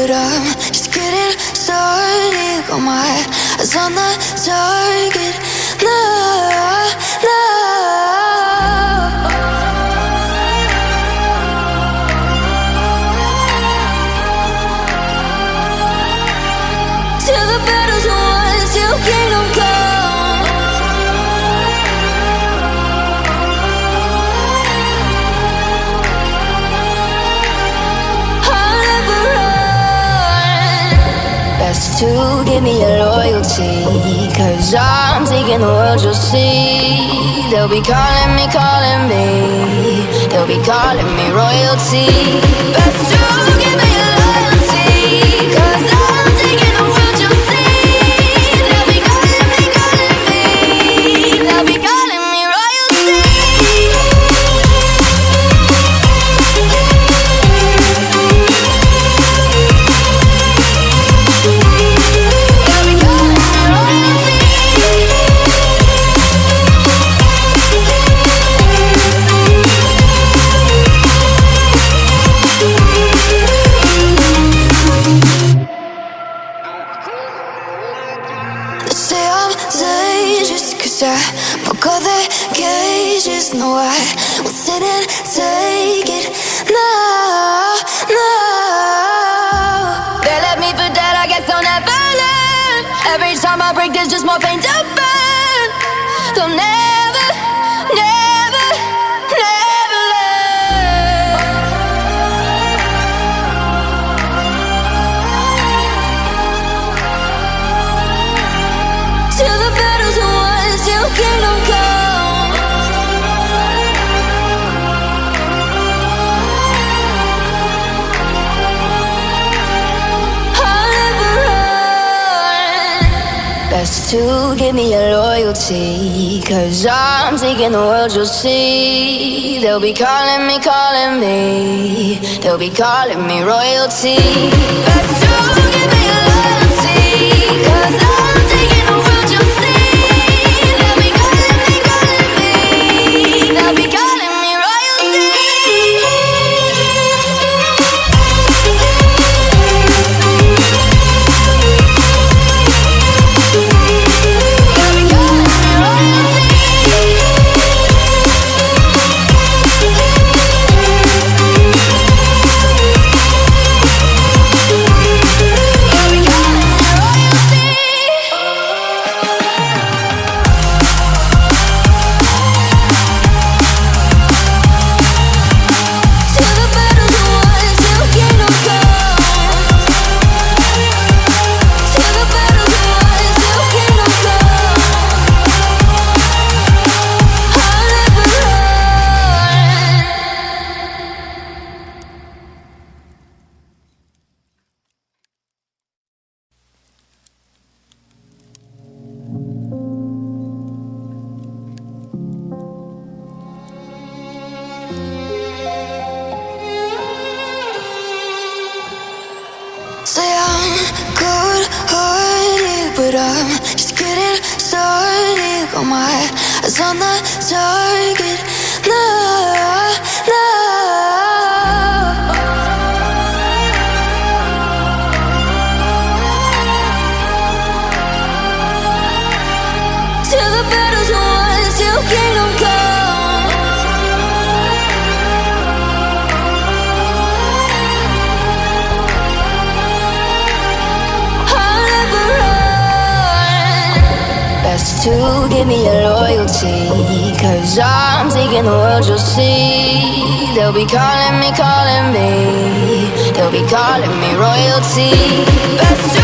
but I'm just getting started. Got my eyes on the target. No, no. Till the battle's won, till kingdom come. I'll never run. Best to give me your loyalty, 'cause I'm taking the world, you'll see. They'll be calling me, calling me. They'll be calling me royalty. Best to give me your loyalty, 'cause I'm taking the world, you'll see. They'll be calling me, calling me. They'll be calling me royalty. They'll be calling me royalty. They say I'm dangerous 'cause I broke all their cages. No, I won't sit and take it. No, no. They left me for dead, I guess I'll never learn. Every time I break, there's just more pain to burn. They'll never, never, never learn. Till the battle's won, till kingdom come. I'll never run. Best to give me your loyalty, 'cause I'm taking the world, you'll see. They'll be calling me, calling me. They'll be calling me royalty. Best to give me your loyalty, 'cause I'm taking the world, you'll see. They'll be calling me, calling me. They'll be calling me royalty. They'll be calling me royalty. They'll be calling me royalty. Till the battle's won, till kingdom come. Till the battle's won, till kingdom come. I'll never run. Say I'm good-hearted, but I'm just getting started. Got my eyes on the target. No, no. Till the battle's won, till kingdom come. I'll never run. Best to give me your loyalty, 'cause I'm taking the world, you'll see. They'll be calling me, calling me. They'll be calling me royalty. Best to